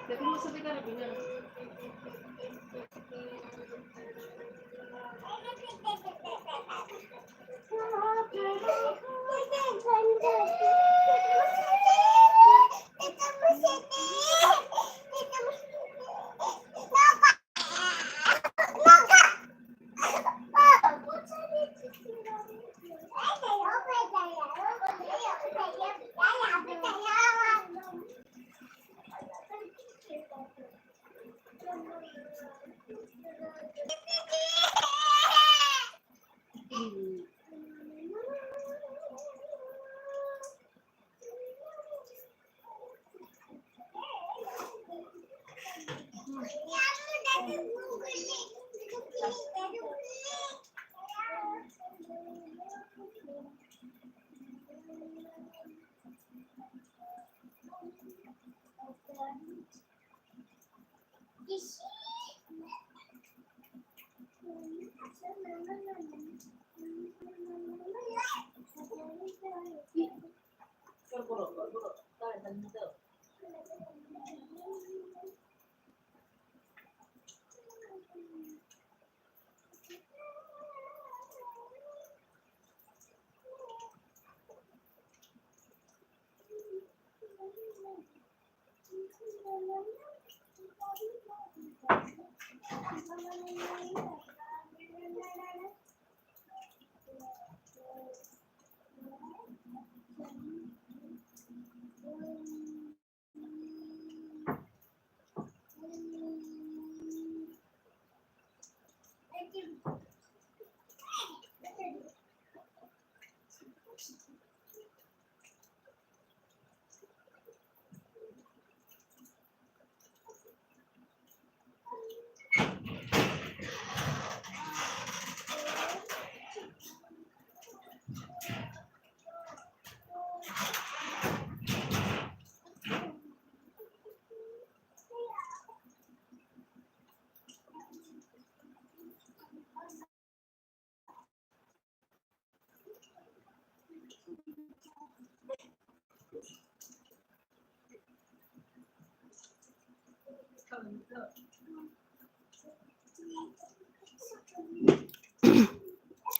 Tapi mau sampai kan benar.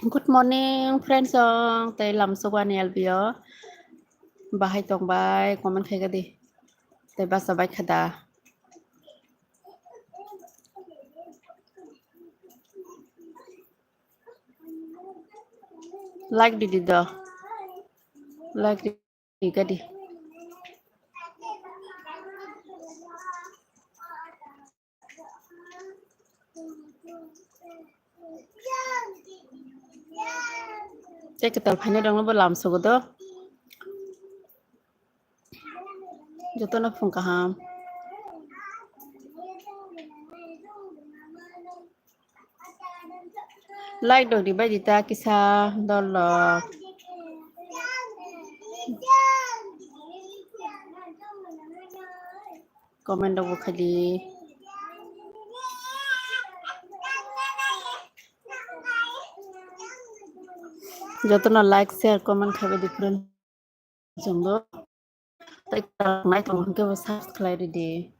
Good morning, friends. Tay lam suwan elbio. Bahai tong bai, komen kaya di. Tay basa bai kada. Like di do. Like di kadi. Tay ketal phane dong lo lam sugo do. Joto na phung kaham. Like do di bai di ta kisa dol. Komen dong khadi. Joto na like, share, comment khabe different. Jumbo. Tay mai tong ke subscribe di.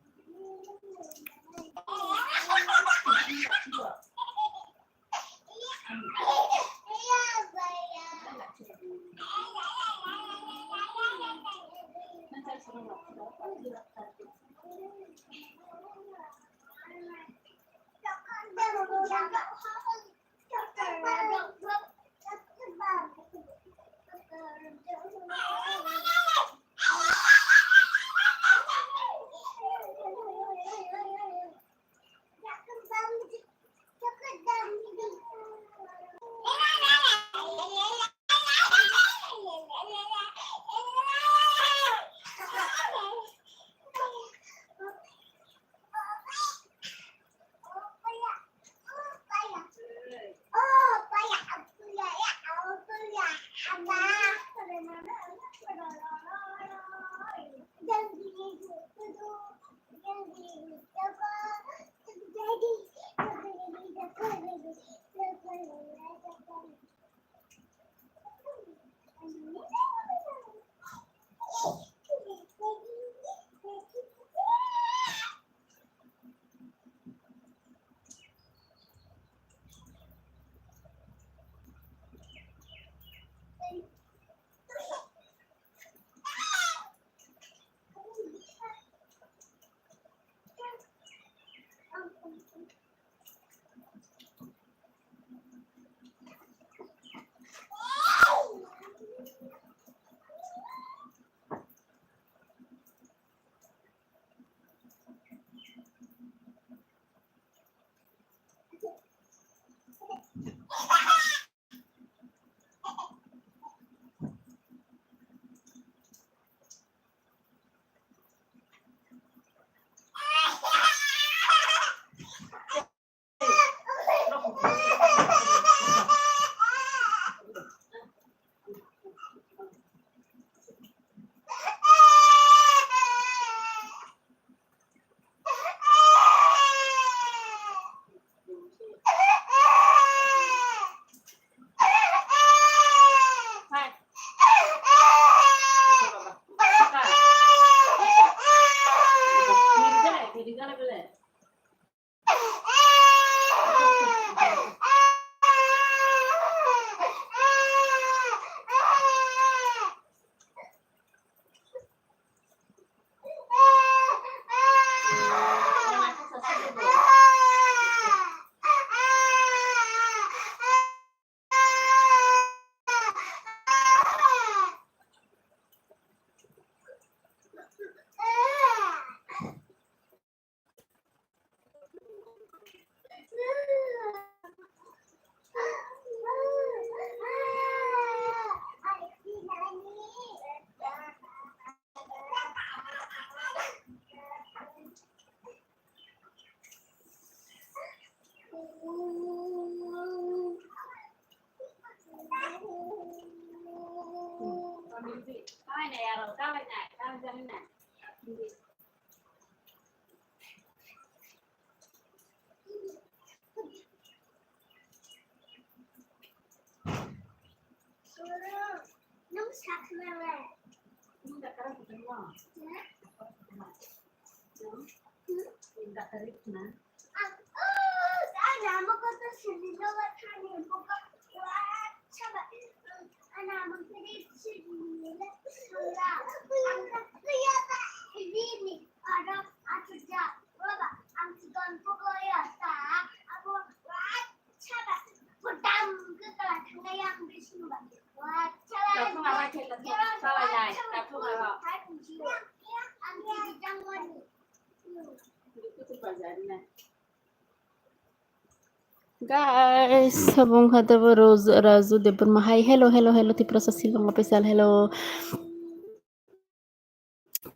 Guys, sabong kata Rose Razu de Mahai. Hello, ti proses silong official. Hello.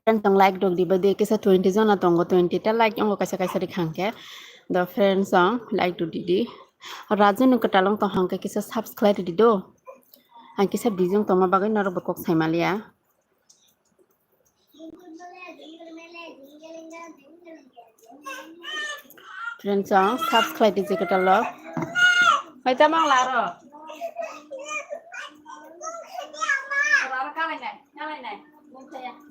Friends tong like dog di bade kisa 20 zona tongo 20 ta like ongo kaisa kaisa di khangke. The friends song like do didi. Razu nu katalong tong hangke kisa subscribe di do. Ang kisa bijong tong mabagai naro bekok saimalia. Friends song subscribe di katalog. Hai tamang laro. Laro kawin nai. Mungkin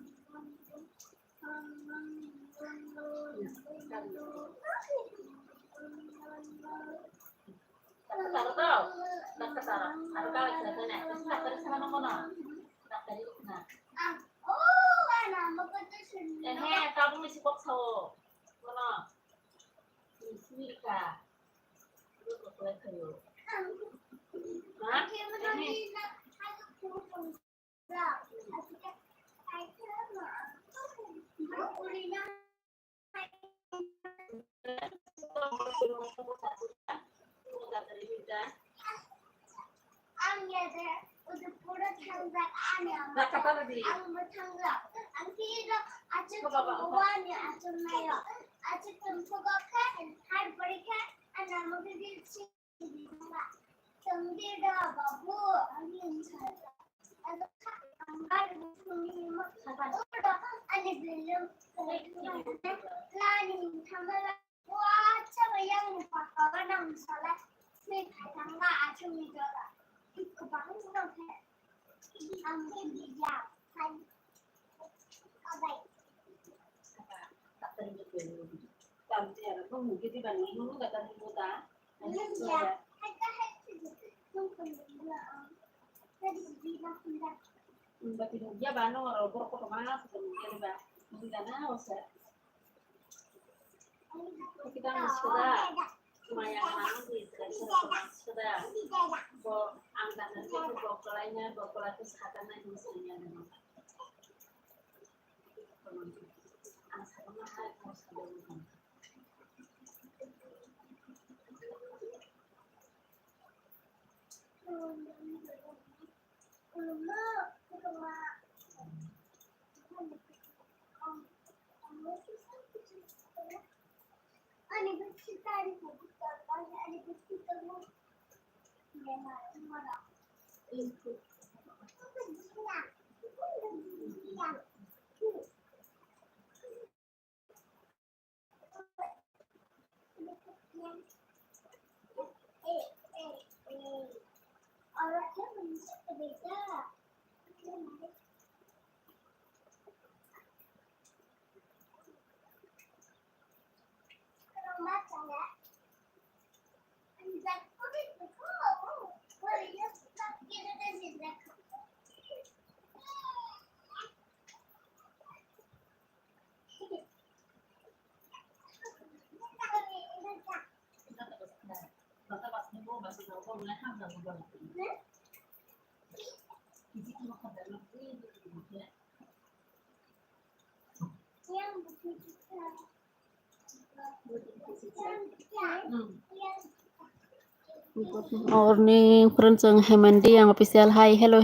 Good morning, friends ng Hemandi yang official. Hi, hello.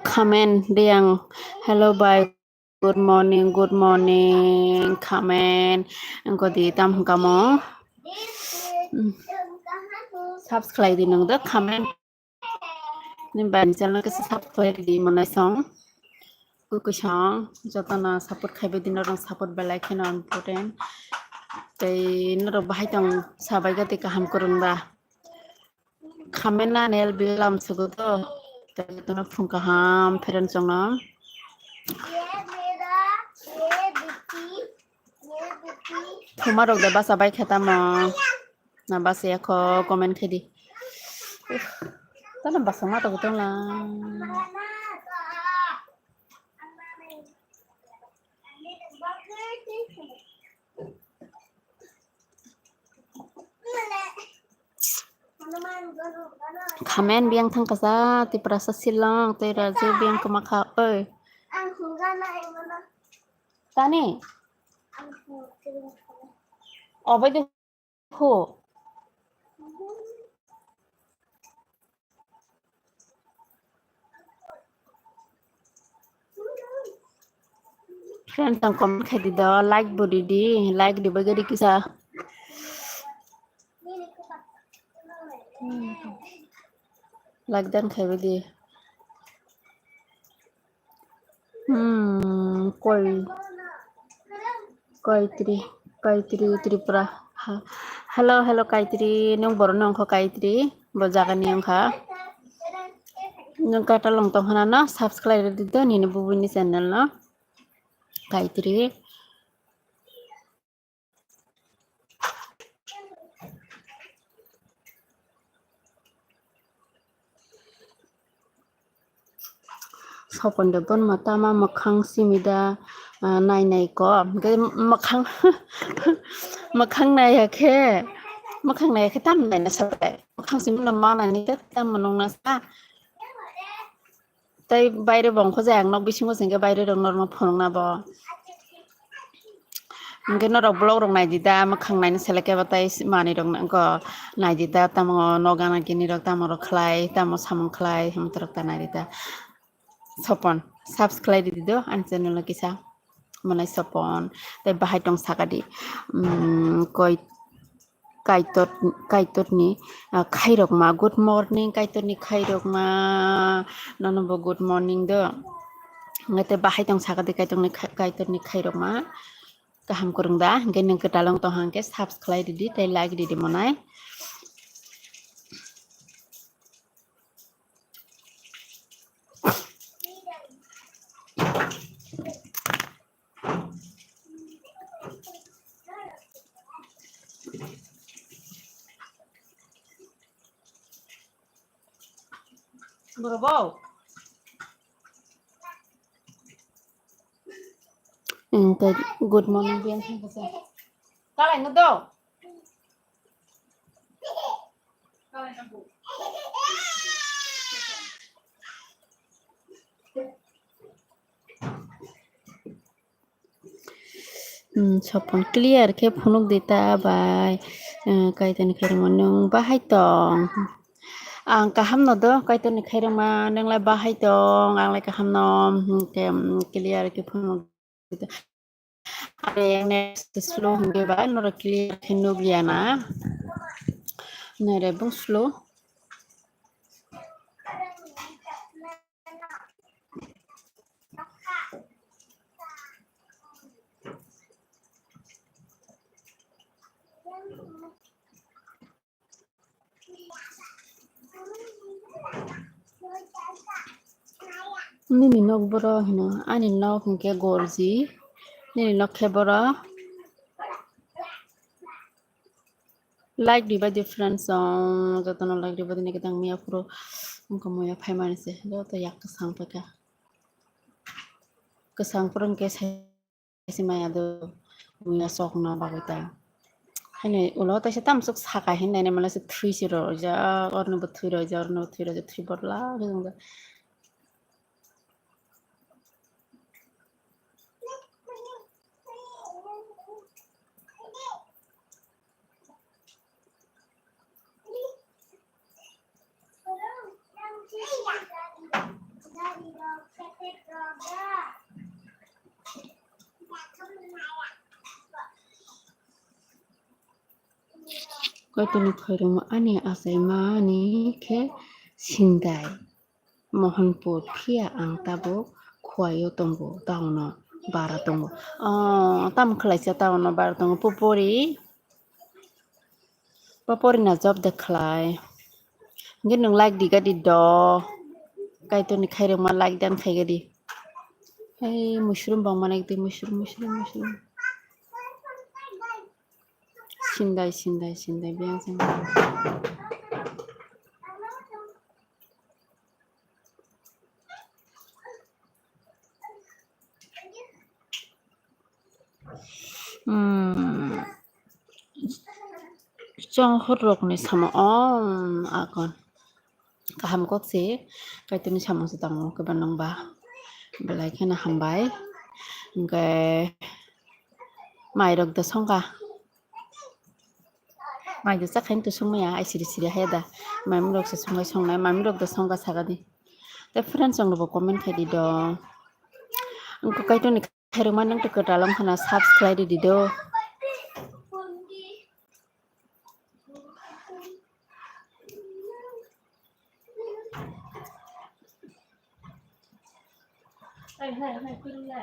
Comment yang hello, bye. Good morning. Comment. Engko di tam kamu. Subscribe di nang comment. Ni ban channel ke subscribe di mana song. kukusang jotana support khaibe dinarong support belai kheno important tei norok bahai tong sabai gati kaham kurungba khamena nel bilam sugoto tei tono phung kaham feren chongno Thumarok de basa bai khetamo na basa yakho comment khedi tana basa ma to gotongla Khamen biang thang kasa ti prasa silang te raje biang kemakha oi tani obai de ho friend tang comment khedi da like body di like di bagari kisa like dan khaibe di Kaitri Tripura hello Kaitri nong bor nong kho Kaitri bo jaga ni angkha nong kata long tong hana na subscribe di do ni bubuni channel na Kaitri sopon de bon mata ma makhang simida nai ko makhang nai yakhe tam nai na sabe makhang sim na ma na ni tam monong na sa tai baire bongkho jang nok bisingo sengke baire rong norma phonong na bo nge norok blog rong nai dida makhang nai seleke batai mani rong ko nai dida tamo nogana kini rok tamo rok khlai tamo samong khlai hamtrok ta nai dida sopon subscribe di do an channel kisa manai sopon tai bahai tong sakadi koi kaitot ni khairok ma good morning kaitot ni khairok ma nonobo good morning do ngate bahai tong sakadi kaitot ni khairok ma kaham kurungda nge neng ketalong tong hangke subscribe di tai like di monai Bro, good morning biang thang kasa. Kalai no do. Kalai no bu. Sopon clear ke phunuk dita bai kaitan khermonong bahai tong ang kaham no do kaitan khairama nanglai bahai tong anglai kaham nom ke clear ke phunuk dita are next slow hingge ba nora clear khenu biana nare bung slow nini nok boro hino ani nok hingke gorji nini nok khebora like diba different song jotono like diba dine kitang mia puro ungko moya phai manise joto yak kesang peka kesang purung ke sai maya do mia sok na bagita hene ulo ta tam sok saka hin ne mala se 30 ja orno bo 3 ja orno 3 ja 3 borla hingga Kaitoni khairong ani asai mani ke sindai Mohanpur phia ang tabo khuayo tongbo tawno bara tongbo tam khlaisa tawno bara tongbo popori na job de khlai nge nung like di gadi do kaito ni khaire ma like dan khai gadi hey mushroom bang mana gitu mushroom sindai biang sindai chong horok ni sama akon kaham kok si kaito ni samang sitang kebanang ba belai kena hambai nge mai rok da songka mai da sakhain tu sungmaya ai siri heda mai rok sa sungai songnai mai rok da songka sagadi te friends jong bo comment khai di do ko kaito ni khairuma nang to katalam khana subscribe di do hai kulle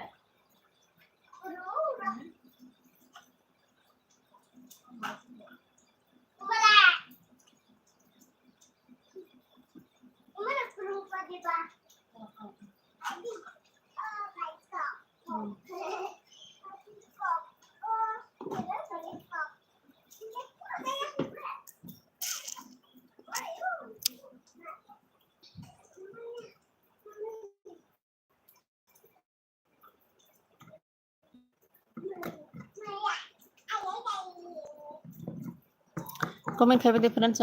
comment khai di friends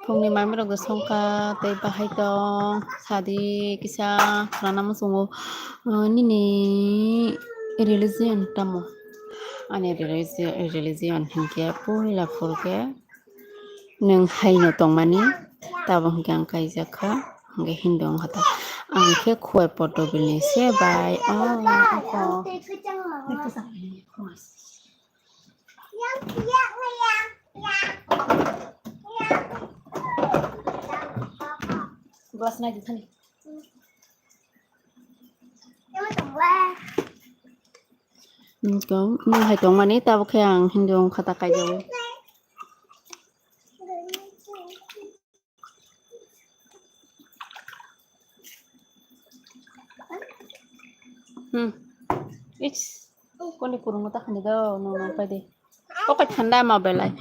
phungni mai rok da songka tei bahai dong sadi kisa rana musungo nini religion tamo ani religion hingke puila fulke nung haino tongmani tabo hingke ang kaijaka hingke hindong hata angke khuai poto bilni se bai ako gelas na di thani ko nung hai tongmani tabo khe ang hindong khata kaijawo ich koni kurung ta khani do no pai de okai thanda ma belai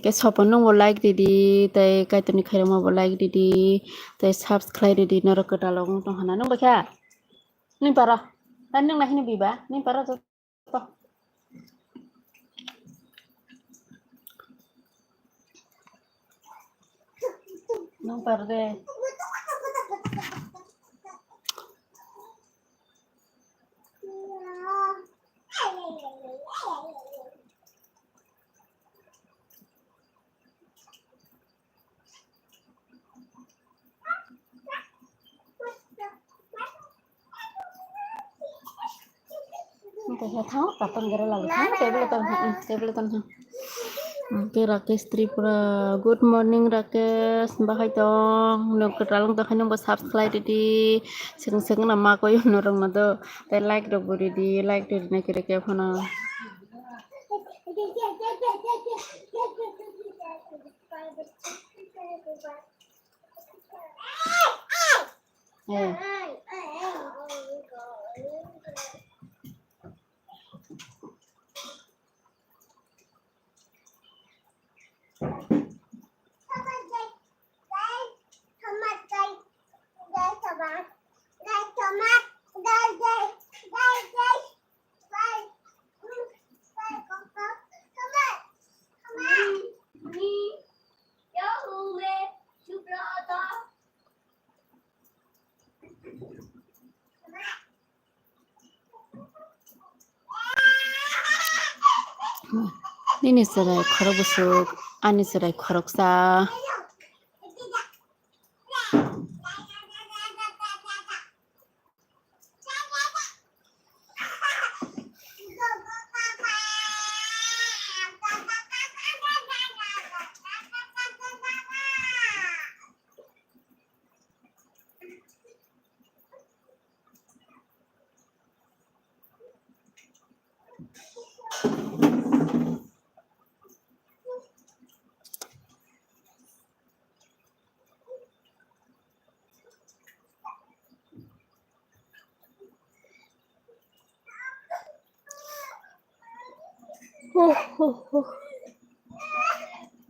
ke sopon nung bo like didi tai kaitoni khairama bo like didi tai subscribe didi noro katalong tong hana nung bakha ning para tan nung nahini biba ning para to nung para de Kaya thang kapan gara lalu thang table ton Oke Rakesh Tripura good morning Rakesh bahai dong nuk ketalong to khanung subscribe di seng nama ko yo norong na do te like do buri di like do na kire ke phona Nini serai khorok busuk ani serai khorok sa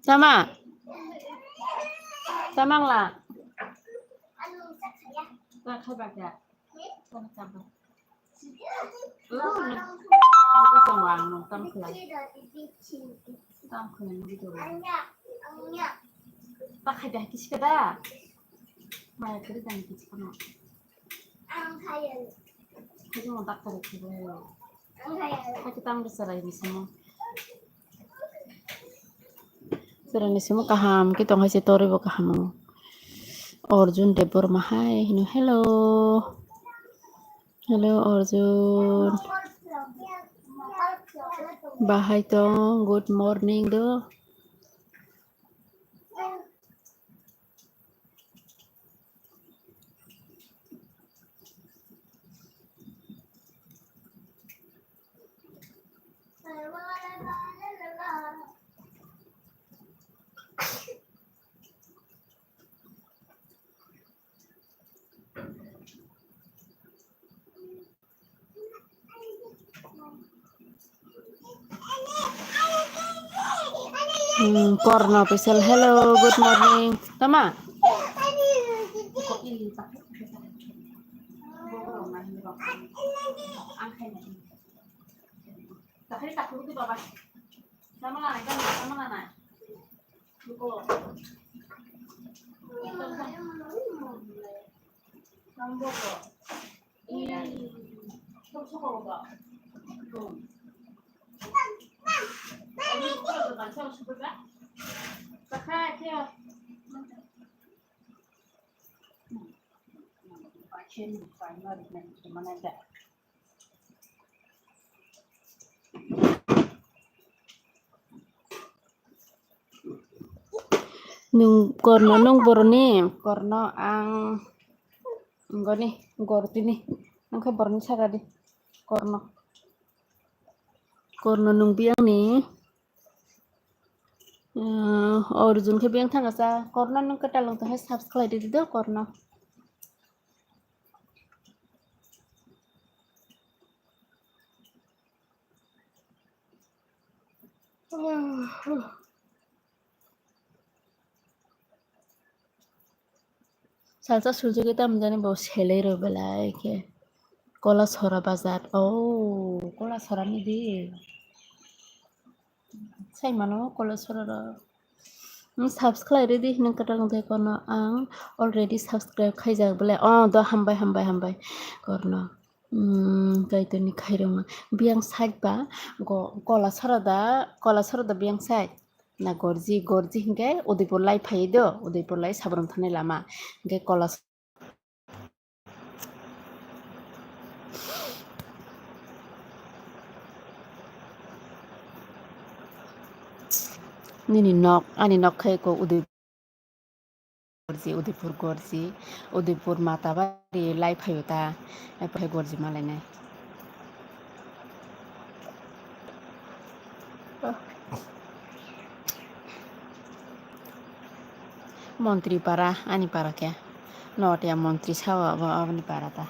Sama. Sama lah. Ra khai bạc dạ. Tâm tâm. Cái sòng hoàng nó tâm khởi. Tâm khởi gitu. Tak khai kis kada. Maya kiri dan kis kono. Kaji mau tak tarik dulu. Kita ambil serai di semua. Serai di semua kaham. Kita ngasih tori bo kahamu. Orjun Debor Mahai. Hello. Hello Orjun. Bahai tong. Good morning do. Korno official. Hello, good morning. Tama. Nung korno nung boroni korno ang ngoni gortini nung ke boroni sara di korno nung biang ni Orjun ke biang thanga sa korno nung ketalong to subscribe di do korno salsa surjo kita menjadi bau selero belai ke kola sora bazar kola sora ni di sai mano kola sora subscribe di nung ketalong to korno ang already subscribe khaijak belai do hambai korno kaitoni khairoma biang side ba kola sarada biang side na gorji hingke udipur lai phai do udipur lai sabram thane lama hingke kola nini nok ani nok khai ko udipur gorji udipur matabari lai phayo ta phai gorji malai nai মন্ত্রী পাড়া আনি পাড়া কে নটিয়া মন্ত্রী ছাওয়া আনি পাড়া তা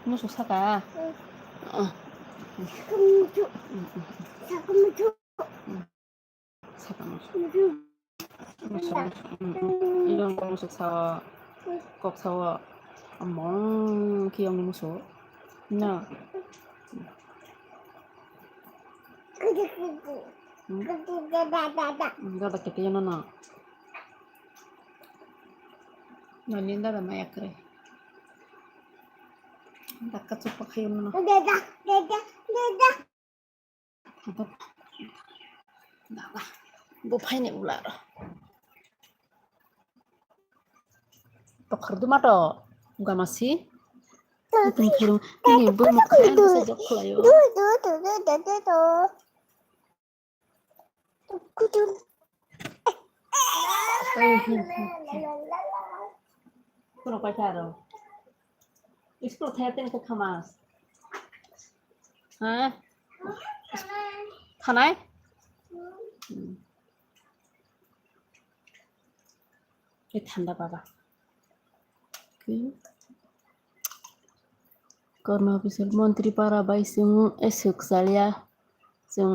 musuh saka saka 이런 거 무슨 사와 꼭 사와 멍 귀여운 무슨 나 nggak ada kaya nana nalinda da maya kre dakka cupa kayo nana daga bupai ne ular Pakar mato nggak masih itu kirim ini belum kaya bisa joklo yo Kuno pacar School theater ke khamas hah khanai এই ঠান্ডা বাবা কি Karena bisa menteri para bayi sing esok saya sing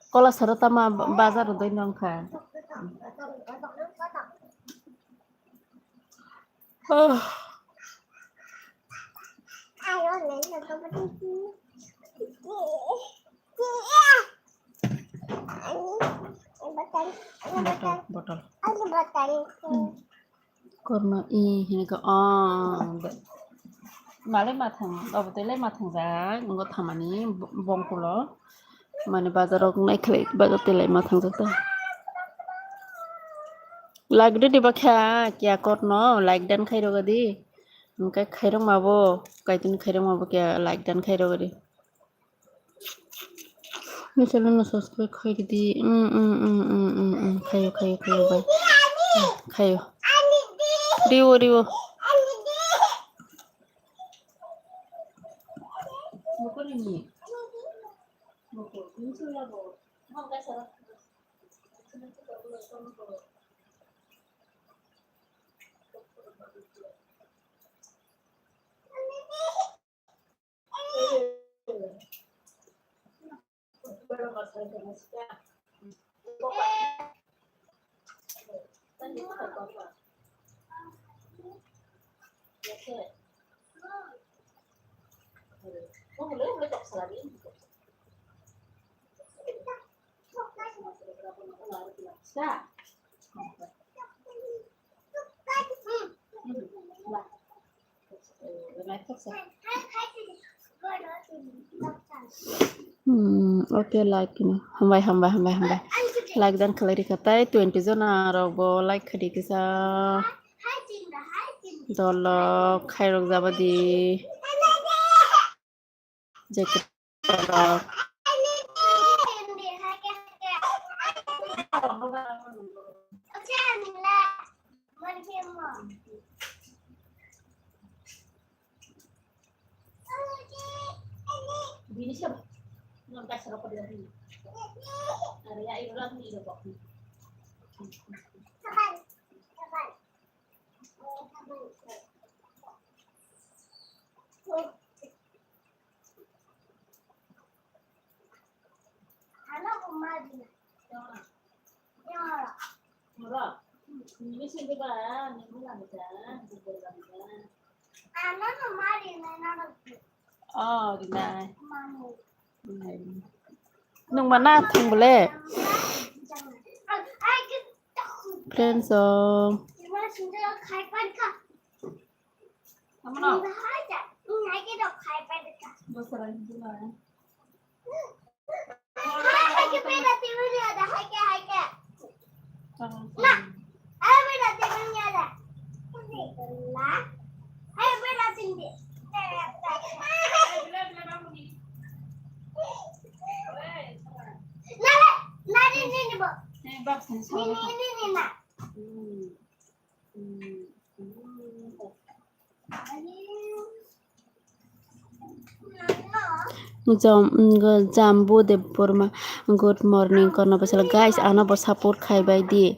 kalau serta ma bazar udah nongka botol karena ini ke malai matang betul matang za nggak thamani bongkulo mana bazar orang naik lagi bazar telai matang jatuh like deh dibakya kya korno like dan khairo gadi Engkai khairong mabo kaitin khairong mabo kya like dan khairo gadi misalnya na subscribe khairi di khayo bye khayo riwo Mukul ini mukul ini sudah bo mau nggak salah boleh tak salah ini Oke like ini hambai like dan kelari katai 20 zona robo like kadi kisa dolo khairok zabadi jacket Bini siapa? Nggak serok ke dalam ini. Area itu lagi di bawah. Murah. Ini sih juga, ini bukan kan? Oh, gimana? Nung mana thung boleh? Friends song. Kamu nak? Bosan gimana? Jambu de Burma good morning kono pasal guys ana bo support khai bai di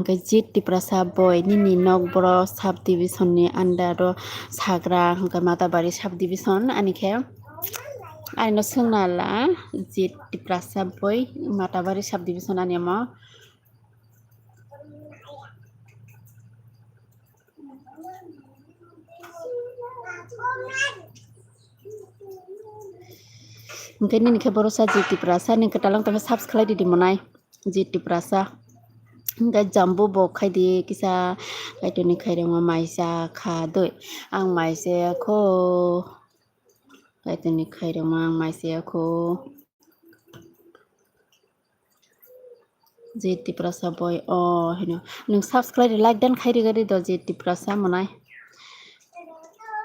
gajit di prasa boy nini nok bro sub division ni under ro sagra hangka mata bari sub division ani khe aino sungnala jit di prasa boy mata bari sub division ani mo Mungkin ini kebarusan jiti perasa nih ketalang tapi subscribe di mana jiti perasa nggak jambu bokai di kisah kayak ini kayak yang maisa kado ang maisa aku kayak ini kayak yang maisa aku jiti perasa boy oh ini nung subscribe like dan kayak gini do jiti perasa mana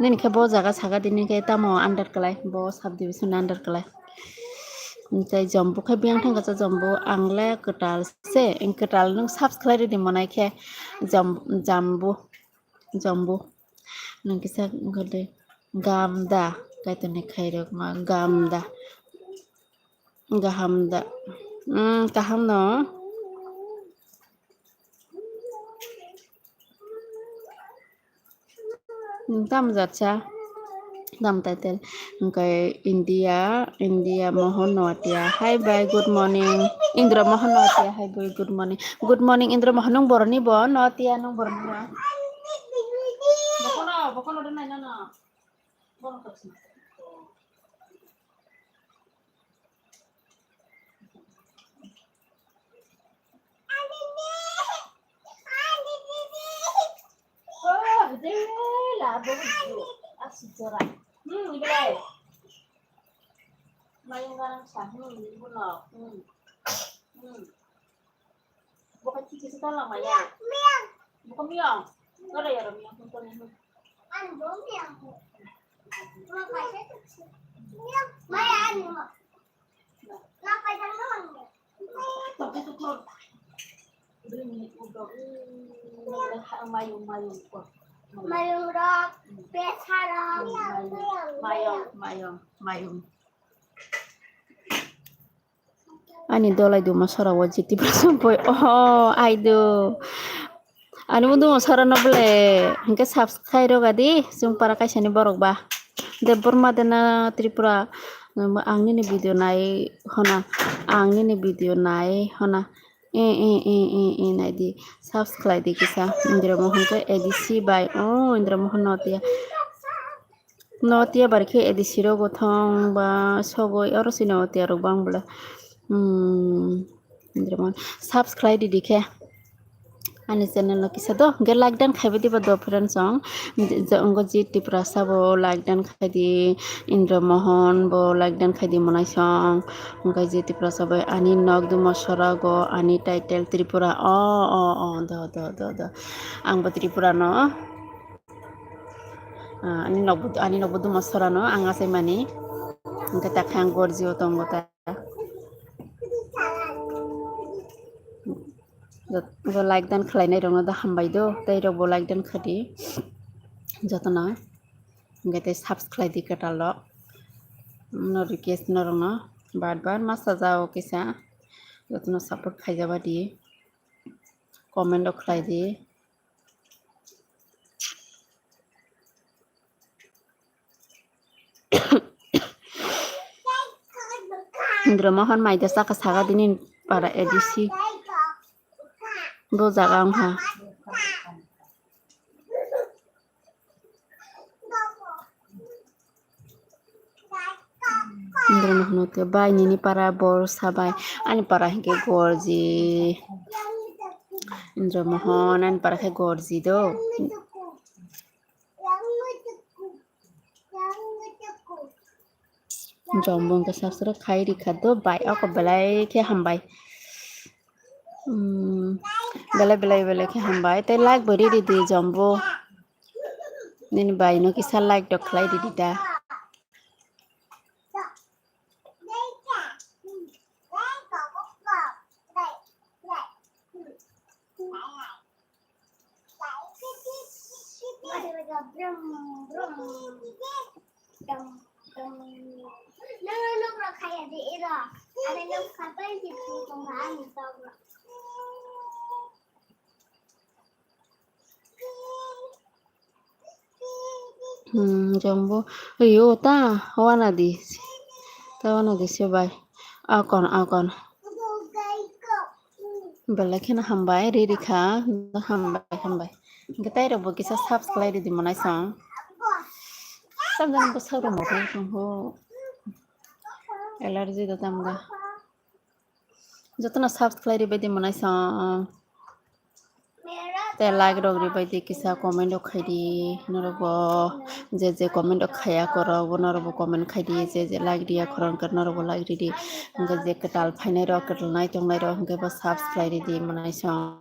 ini kebawa jaga jaga ini kayak tamu under kelai bawa subdivision under kelai Ntai jambu khay biang thang ka jambu angle ketal se ketal nung subscribe di mana ke jambu nung kisa ngade gamda kaitane khairok ma gamda gahamda Kaham no. Tam jacha. Tam title. Okay, India Mohan Noatia. Hi bye, good morning. Indra Mohan Noatia. Hi bye, good morning. Good morning Indra Mohan nung borni bo Noatia nung borni bo. Bokono dan nanya na. Bokono kapsna. Oh, lah bokono. Asyik jorang. Ibu. Mayong garang sa ibu no. Bukan cici sekolah Maya. Bukan miang. Ada ya miang bukan ini. Ando miang. Makanya tuh. Miang. Maya anu. Ngapa jangan doang? Tapi tuh kok. Udah ini udah. Mayung kok. Mayung rok. Pesara. Mayung. Ani dolai du masara wajib di bersampai. Oh, aido. Anu buntu masara nobele. Hingga subscribe ro gadi. Sung para kaisani borok ba. De Burma dena Tripura. Angni ni video nai hona. Angni ni video nai hona. Nai di subscribe di kisah. Indra Mohan ke edisi by. Oh, Indra Mohan Notia barke edisi ro gotong ba sogoi orosi notia ro bang bula. Indra Mohan subscribe di dike. Ani channel lo kisa do ge like dan khaibe diba do friends song ongo jiti prasa bo like dan khai di Indra Mohan bo like dan khai di monai song ongo jiti prasa bo ani nog du masara go ani title Tripura do ang bo Tripura no ani nog du masara no anga sai mani engka takhang gorjio tongo ta bo like dan khlainai rong da hambai do tai ro bo like dan khadi jotona ngate subscribe di katalo no request no rong bar masa jao kisa jotona support khaijaba di comment khlai di Indra Mohan mai da saka saga dinin para edisi bo jaga ha Indra Mohan te bai nini para bor sabai ani para hingke gorji Indra Mohan ani para ke gorji do jombong ke sastra khai rikha do bai ako belai ke hambai belai ke hambai te like bari di jombo nini bai no kisa like do khlai di da jombo ayo ta wana di sebai akon belai kena hambai rikha hambai Getai ro bo kisa subscribe di monai song samjan bo sauro mo ho allergy da tamda jotona subscribe di monai song te like rog ri bai di kisa comment khai di norobo je comment khaya koro norobo comment khai di je like dia khoron kar norobo like di nga je katal phainai ro katal nai tongnai ro nga bo subscribe di monai song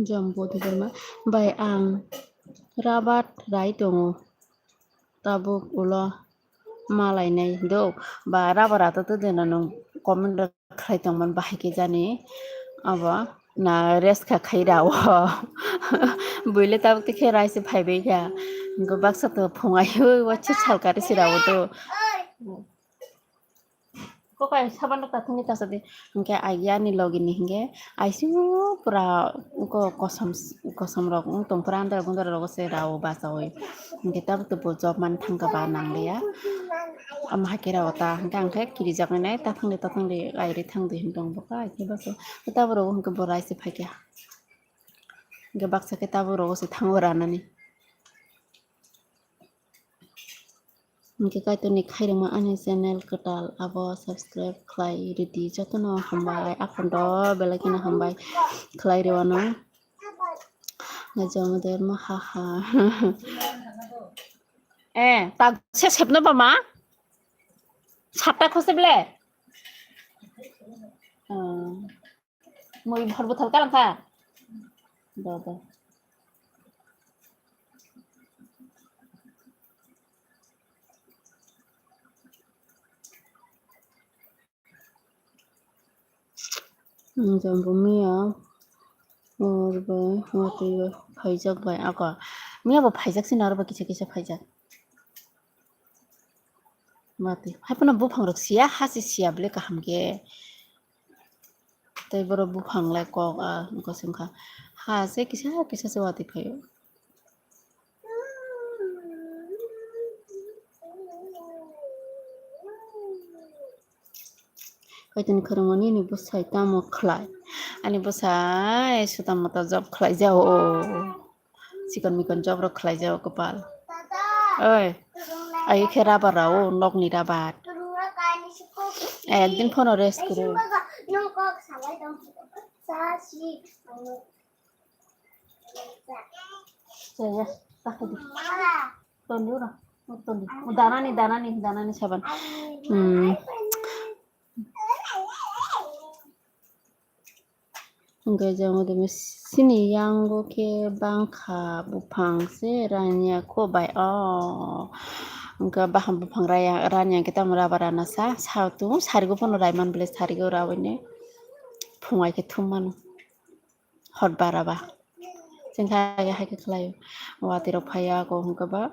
Jambu di rumah bai ang rabat rai dong tabuk ulo malai nai do ba rabar ata to dena nong comment khai tongman bahai ke jani aba na rest ka khai rawo buile tabuk te khe rai se phai bai ga go baksa to phongai wachi salkari si rawo to kok ay saban tak tatang kita sadi ngke ayah ni login nih ngke aisu pura ko kosam rok tong pura andar gundar rok se rawo basa oi ngke tab tu job man thang ka ba nang le ya am hakira wata ngke angke kiri jak nai tatang de airi thang de hintong boka ke baso tab ro ngke borai se phakya ngke baksa ke tab ro se thang ora nani Mungkin kau ni khai ma ane channel ketal abo subscribe klai ready joto no hambai akon do belakina hambai klai rewano ngajong der ma ha tak sepno ba ma sapta khose ble moi bhor bothal kalang kha do jambu mia और होते फाइजक bye आका मिया बा फाइजक सिन आरो बा किसे फाइजक माते हाइपना बुफां रखसिया हासि सिया ब्ले काहम के तै बरो बुफां लाय कक आ कसमखा हासे किसे से वाति फायो Kaitin kerumani ni busai tamu klai ani busai sudah mata job klai jauh sikon mikon job ro klai jauh kepal oi ayo kera barau nok ni rabat একদিন ফোন রেস্ট করো saya takut tondu ra tondu dana nih saban Enggak jauh demi sini yang ke bangka bupang seranya ko bai enggak baham bupang raya ranya kita merabarana satu sarigo pun raiman beli sarigo rawene pungai ke tuman hot baraba jengka ya hai ke klayo watiro phaya ko hungka ba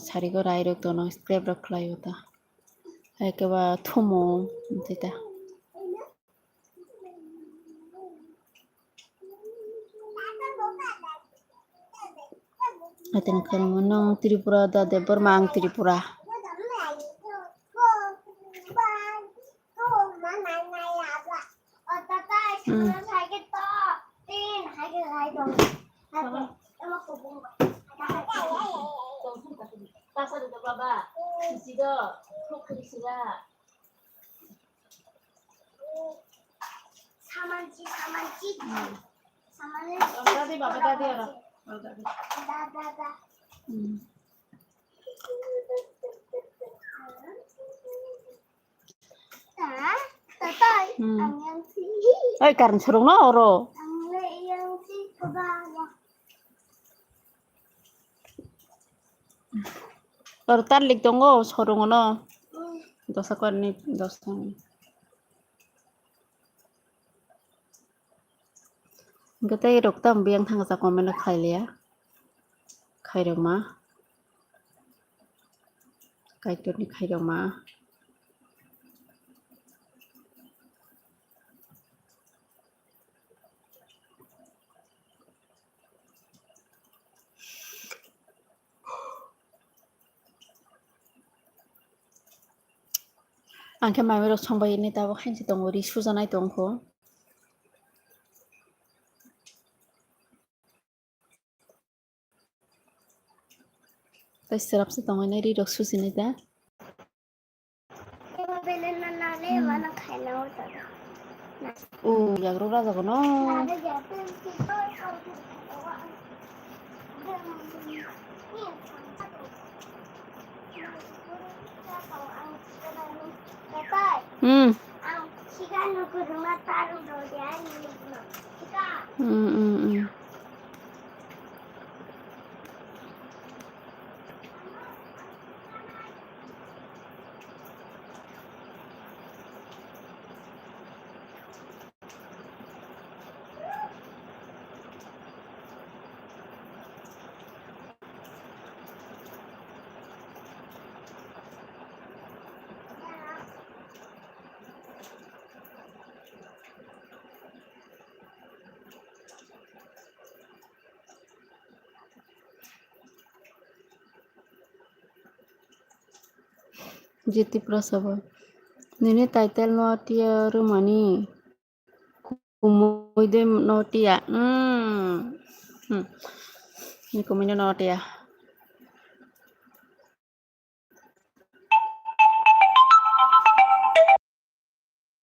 sarigo rai rok tono scrap rok klayo ta hai ke ba thumo tita Aten kan menang Tripura da de bermang Tripura. Oi karena serung no oro. Tar lik tonggo serung no. Dosa kon ni dosa. Kita irok tam biang thang sa komen na khai liya. Khai rong ma. Kai tu ni khai rong ma. Angke mami rok songbai ini tabo khainsi tongo ri sujanai tongko. Tai serap se tongo ini ri rok susini ta. Yagro raja kono. Jiti prasaba. Nini title no tia rumani. Kumuide no tia. Ni kumino no tia.